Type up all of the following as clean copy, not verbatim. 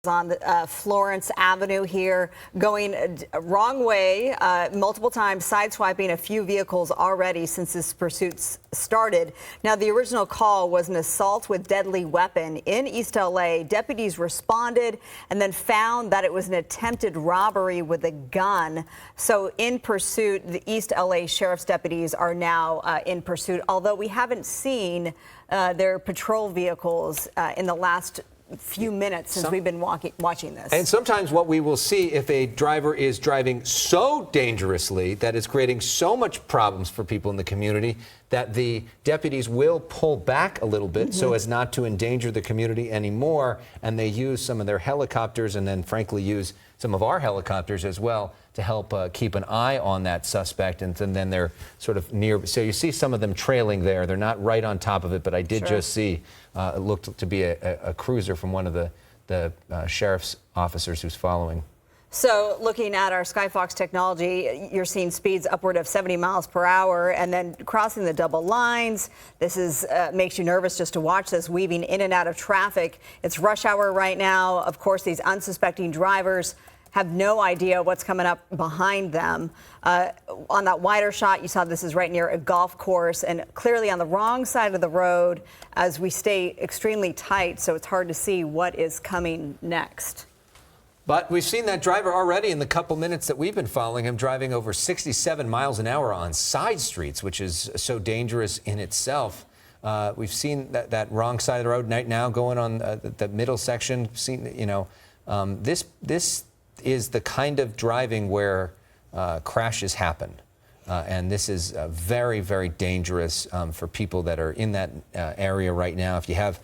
on the Florence Avenue here, going wrong way multiple times, sideswiping a few vehicles already since this pursuit started. Now, the original call was an assault with deadly weapon in East LA. Deputies responded and then found that it was an attempted robbery with a gun. So in pursuit, the East LA Sheriff's deputies are now in pursuit, although we haven't seen their patrol vehicles in the last few minutes since we've been watching this. And sometimes what we will see if a driver is driving so dangerously that it's creating so much problems for people in the community that the deputies will pull back a little bit so as not to endanger the community anymore, and they use some of their helicopters and then frankly use some of our helicopters as well to help keep an eye on that suspect, and then they're sort of near. So you see some of them trailing there. They're not right on top of it, but I did just see it looked to be a cruiser from one of the sheriff's officers who's following. So looking at our Skyfox technology, you're seeing speeds upward of 70 miles per hour and then crossing the double lines. This is makes you nervous just to watch this, weaving in and out of traffic. It's rush hour right now. Of course, these unsuspecting drivers have no idea what's coming up behind them. On that wider shot, you saw this is right near a golf course and clearly on the wrong side of the road as we stay extremely tight, so it's hard to see what is coming next. But we've seen that driver already in the couple minutes that we've been following him, driving over 67 miles an hour on side streets, which is so dangerous in itself. We've seen that wrong side of the road right now going on the middle section. This is the kind of driving where crashes happen. And this is very, very dangerous for people that are in that area right now. If you have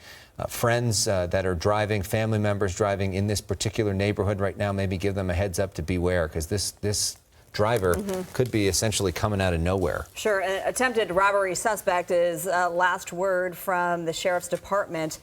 friends that are driving, family members driving in this particular neighborhood right now, maybe give them a heads up to beware, because this driver could be essentially coming out of nowhere. Sure. An attempted robbery suspect is last word from the sheriff's department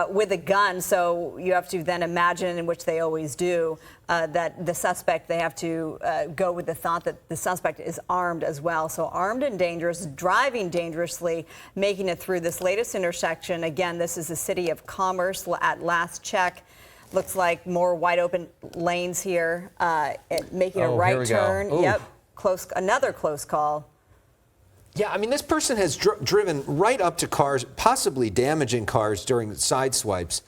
with a gun. So you have to then imagine, in which they always do, that the suspect, they have to go with the thought that the suspect is armed as well. So armed and dangerous, driving dangerously, making it through this latest intersection. Again, this is the city of Commerce at last check. Looks like more wide open lanes here, making a right turn. Yep, another close call. Yeah, I mean, this person has driven right up to cars, possibly damaging cars during side swipes.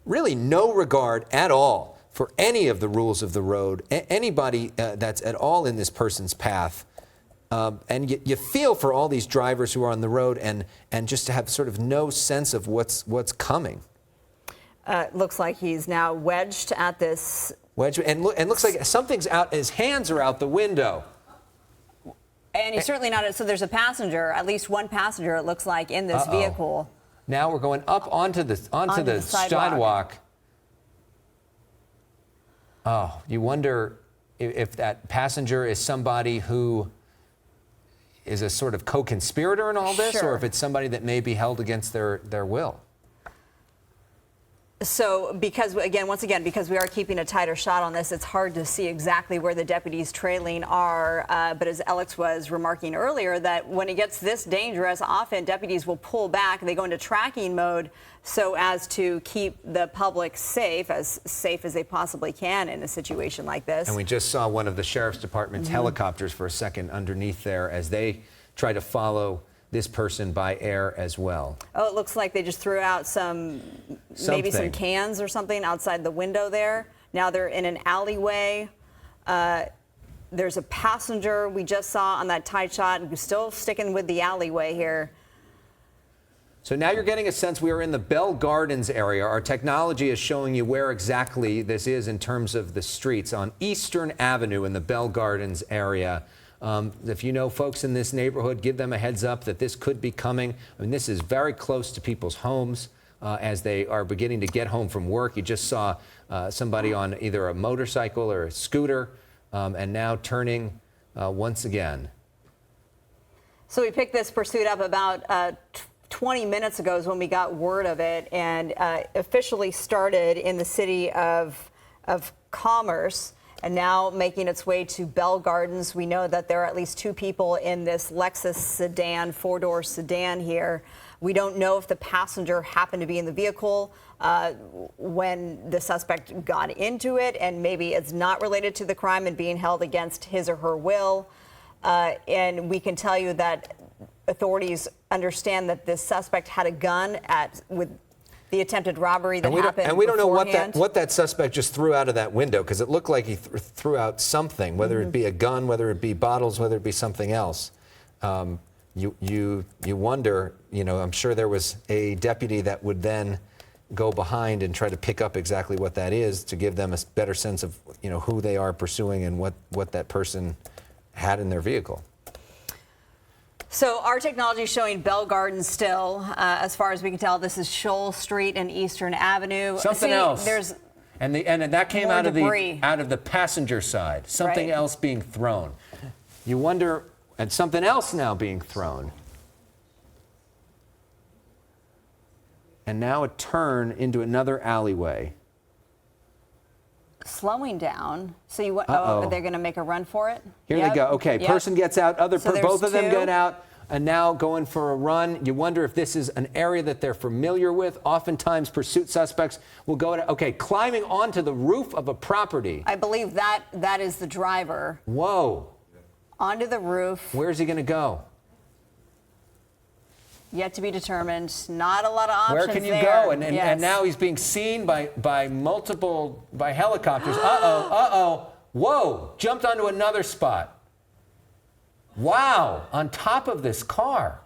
Really no regard at all for any of the rules of the road, anybody that's at all in this person's path. And you feel for all these drivers who are on the road and just to have sort of no sense of what's coming. Looks like he's now wedged at this. And looks like something's out. His hands are out the window. And he's certainly not. So there's a passenger, at least one passenger, it looks like, in this vehicle. Now we're going up onto the sidewalk. Oh, you wonder if that passenger is somebody who is a sort of co-conspirator in all this, or if it's somebody that may be held against their will. So once again, because we are keeping a tighter shot on this, it's hard to see exactly where the deputies trailing are. But as Alex was remarking earlier, that when it gets this dangerous, often deputies will pull back. They go into tracking mode so as to keep the public safe as they possibly can in a situation like this. And we just saw one of the sheriff's department's helicopters for a second underneath there as they try to follow this person by air as well. Oh, it looks like they just threw out maybe some cans or something outside the window there. Now they're in an alleyway. There's a passenger we just saw on that tight shot. We're still sticking with the alleyway here. So now you're getting a sense we are in the Bell Gardens area. Our technology is showing you where exactly this is in terms of the streets on Eastern Avenue in the Bell Gardens area. If you know folks in this neighborhood, give them a heads up that this could be coming. I mean, this is very close to people's homes as they are beginning to get home from work. You just saw somebody on either a motorcycle or a scooter and now turning once again. So we picked this pursuit up about 20 minutes ago is when we got word of it, and officially started in the city of Commerce. And now making its way to Bell Gardens. We know that there are at least two people in this Lexus sedan, four-door sedan here. We don't know if the passenger happened to be in the vehicle when the suspect got into it, and maybe it's not related to the crime and being held against his or her will. And we can tell you that authorities understand that this suspect had a gun with the attempted robbery that happened. And we don't know beforehand. what that suspect just threw out of that window, because it looked like he threw out something, whether it be a gun, whether it be bottles, whether it be something else. You wonder, I'm sure there was a deputy that would then go behind and try to pick up exactly what that is to give them a better sense of, who they are pursuing and what that person had in their vehicle. So our technology is showing Bell Gardens still. As far as we can tell, this is Shoal Street and Eastern Avenue. Something else. There's and that came more out of debris. the passenger side. Something Right. else being thrown. You wonder, and something else now being thrown. And now a turn into another alleyway. slowing down. So you Uh-oh. they're going to make a run for it? Here Yep. they go. Okay, Yep. person gets out. So there's Both of them two. get out, and now going for a run. You wonder if this is an area that they're familiar with. Oftentimes, pursuit suspects will go to, climbing onto the roof of a property. I believe that is the driver. Whoa. Onto the roof. Where's he going to go? Yet to be determined. Not a lot of options Where can you there. go? And Yes. now he's being seen by helicopters. Uh-oh. Whoa, jumped onto another spot. Wow, on top of this car.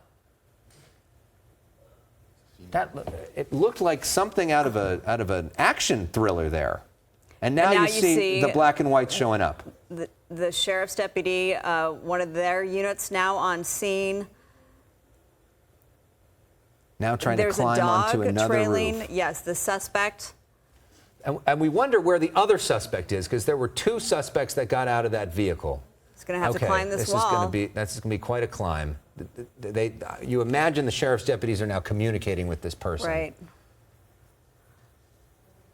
It looked like something out of an action thriller there. And now you see the black and white showing up. The sheriff's deputy, one of their units now on scene. Now trying There's to climb a dog onto another trailing, roof. yes, the suspect. And we wonder where the other suspect is, because there were two suspects that got out of that vehicle. He's going to have to climb this wall. That's going to be quite a climb. You imagine the sheriff's deputies are now communicating with this person. Right.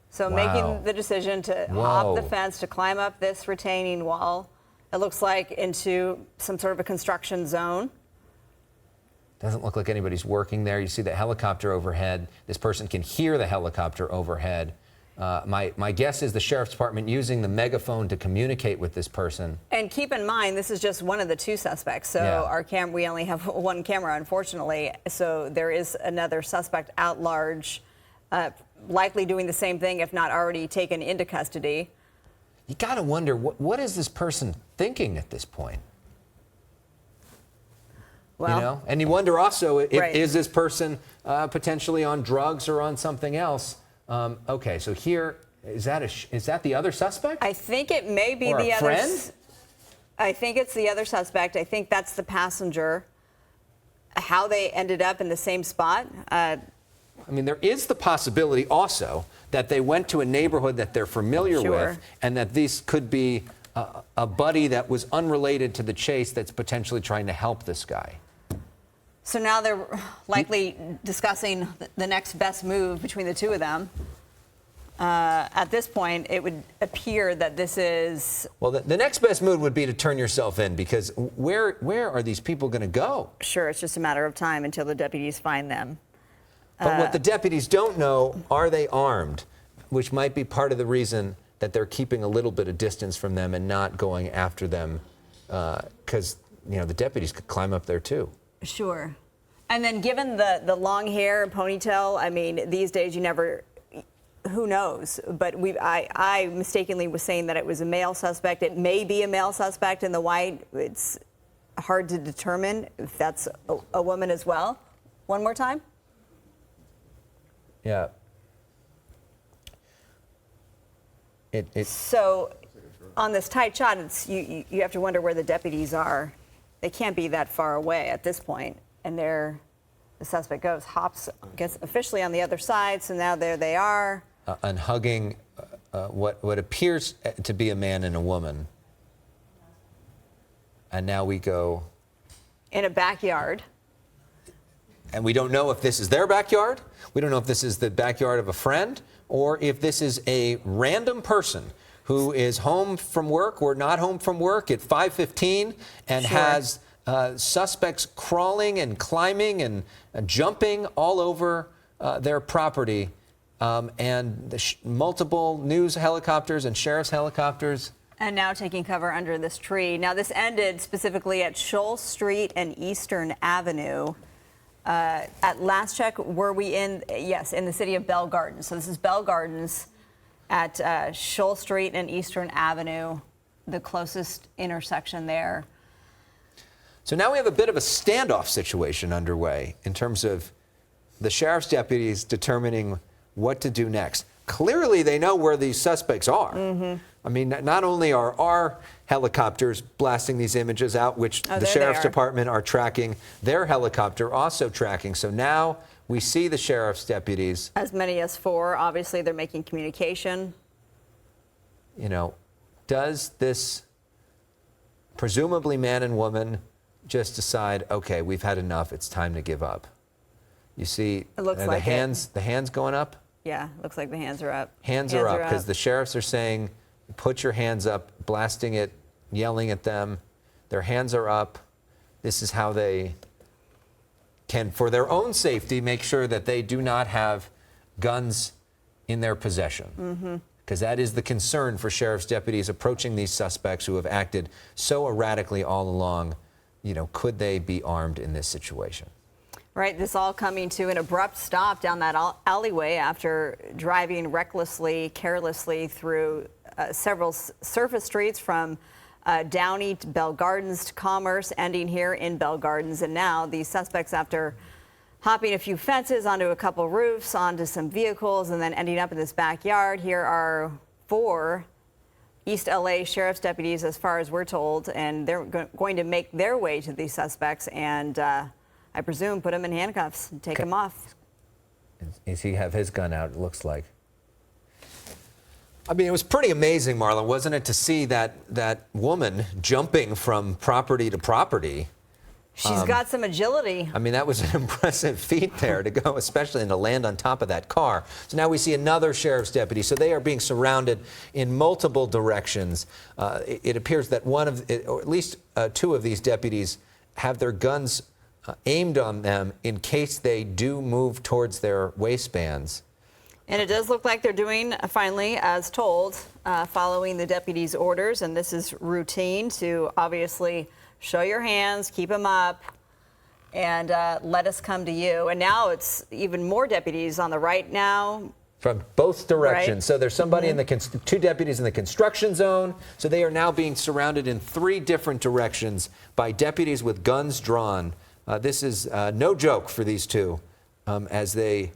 So Wow. making the decision to hop the fence, to climb up this retaining wall. It looks like into some sort of a construction zone. Doesn't look like anybody's working there. You see the helicopter overhead. This person can hear the helicopter overhead. My guess is the sheriff's department using the megaphone to communicate with this person. And keep in mind, this is just one of the two suspects. So Yeah. we only have one camera, unfortunately. So there is another suspect at large, likely doing the same thing, if not already taken into custody. You got to wonder, what is this person thinking at this point? Well, And you wonder also, Right. is this person potentially on drugs or on something else? Okay, so here, is that the other suspect? I think it may be Or the a other. friend? I think it's the other suspect. I think that's the passenger. How they ended up in the same spot. I mean, there is the possibility also that they went to a neighborhood that they're familiar Sure. with, and that this could be a buddy that was unrelated to the chase that's potentially trying to help this guy. So now they're likely discussing the next best move between the two of them. At this point, it would appear that this is. Well, the next best move would be to turn yourself in, because where are these people going to go? Sure, it's just a matter of time until the deputies find them. But what the deputies don't know, are they armed? Which might be part of the reason that they're keeping a little bit of distance from them and not going after them, because the deputies could climb up there too. Sure. And then given the long hair and ponytail, I mean, these days you never, who knows? But I mistakenly was saying that it was a male suspect. It may be a male suspect in the white. It's hard to determine if that's a woman as well. One more time. Yeah. So on this tight shot, you have to wonder where the deputies are. They can't be that far away at this point. And the suspect gets officially on the other side. So now there they are. And hugging what appears to be a man and a woman. And now we go. In a backyard. And we don't know if this is their backyard. We don't know if this is the backyard of a friend, or if this is a random person who is home from work or not home from work at 5:15 and Sure. has suspects crawling and climbing and jumping all over their property, and multiple news helicopters and sheriff's helicopters. And now taking cover under this tree. Now, this ended specifically at Shoal Street and Eastern Avenue. At last check, were we in? Yes, in the city of Bell Gardens. So this is Bell Gardens at Shoal Street and Eastern Avenue, the closest intersection there. So now we have a bit of a standoff situation underway in terms of the sheriff's deputies determining what to do next. Clearly, they know where these suspects are. I mean, not only are our helicopters blasting these images out, which the sheriff's department are tracking, their helicopter also tracking. So now we see the sheriff's deputies. As many as 4. Obviously, they're making communication. You know, does this presumably man and woman just decide, okay, we've had enough, it's time to give up? You see It looks like the hands going up? Yeah, looks like the hands are up. Hands are up because the sheriffs are saying, put your hands up, blasting it, yelling at them. Their hands are up. This is how they can, for their own safety, make sure that they do not have guns in their possession. Because that is the concern for sheriff's deputies approaching these suspects who have acted so erratically all along. You know, could they be armed in this situation? Right, this all coming to an abrupt stop down that alleyway after driving recklessly, carelessly through several surface streets from Downey to Bell Gardens to Commerce, ending here in Bell Gardens. And now these suspects, after hopping a few fences, onto a couple roofs, onto some vehicles, and then ending up in this backyard. Here are 4 East LA sheriff's deputies, as far as we're told, and they're going to make their way to these suspects and I presume put him in handcuffs and take him off. Does he have his gun out, it looks like? I mean, it was pretty amazing, Marlon, wasn't it, to see that woman jumping from property to property. She's got some agility. I mean, that was an impressive feat there to go, especially and to land on top of that car. So now we see another sheriff's deputy. So they are being surrounded in multiple directions. It appears that or at least 2 of these deputies have their guns aimed on them in case they do move towards their waistbands. And it does look like they're doing, finally, as told, following the deputy's orders. And this is routine to obviously show your hands, keep them up, and let us come to you. And now it's even more deputies on the right now. From both directions. Right. So there's somebody in the 2 deputies in the construction zone. So they are now being surrounded in 3 different directions by deputies with guns drawn. This is no joke for these 2 as they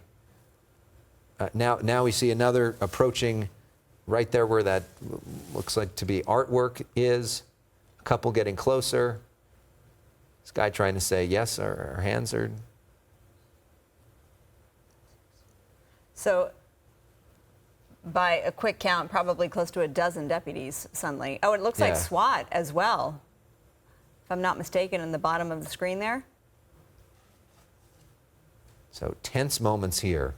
now we see another approaching right there where that looks like to be artwork is. A couple getting closer. This guy trying to say, yes, our hands are. So by a quick count, probably close to a dozen deputies suddenly. Oh, it looks like SWAT as well, if I'm not mistaken, in the bottom of the screen there. So tense moments here.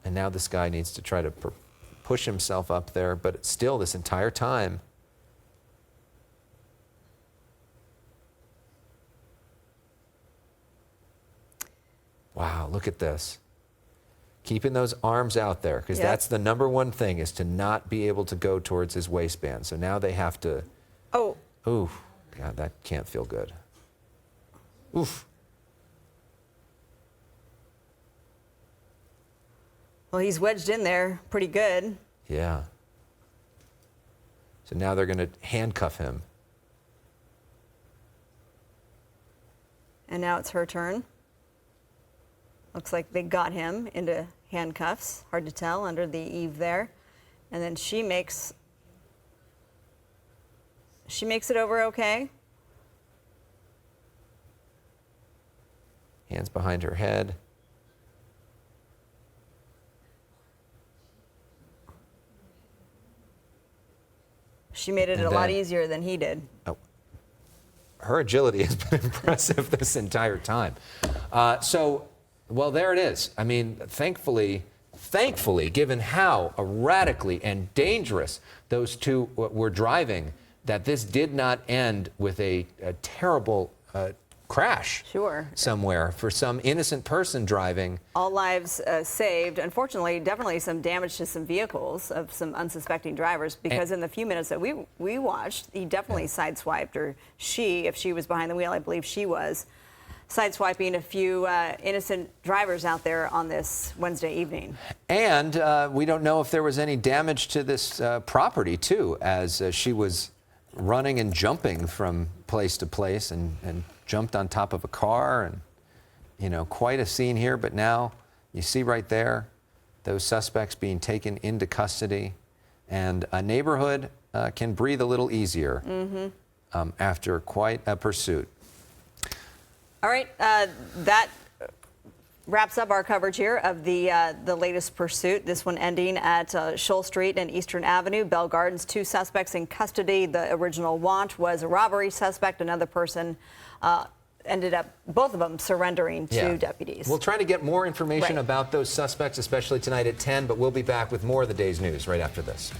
And now this guy needs to try to push himself up there, but still this entire time. Wow, look at this. Keeping those arms out there, because that's the number one thing, is to not be able to go towards his waistband. So now they have to. Oh. Ooh, God, that can't feel good. Oof. Well, he's wedged in there pretty good. Yeah. So now they're going to handcuff him. And now it's her turn. Looks like they got him into handcuffs. Hard to tell under the eave there. And then she makes it over okay. Hands behind her head. She made it a lot easier than he did. Oh, her agility has been impressive this entire time. Well, there it is. I mean, thankfully, given how erratically and dangerous those 2 were driving, that this did not end with a terrible crash Sure. somewhere for some innocent person driving. All lives saved. Unfortunately, definitely some damage to some vehicles of some unsuspecting drivers, because in the few minutes that we watched, he definitely sideswiped, or she, if she was behind the wheel, I believe she was, sideswiping a few innocent drivers out there on this Wednesday evening. And we don't know if there was any damage to this property, too, as she was running and jumping from place to place and jumped on top of a car. And, you know, quite a scene here. But now you see right there those suspects being taken into custody. And a neighborhood can breathe a little easier after quite a pursuit. All right, that wraps up our coverage here of the latest pursuit. This one ending at Shoal Street and Eastern Avenue, Bell Gardens. 2 suspects in custody. The original want was a robbery suspect. Another person ended up, both of them, surrendering to deputies. We'll try to get more information Right. about those suspects, especially tonight at 10. But we'll be back with more of the day's news right after this.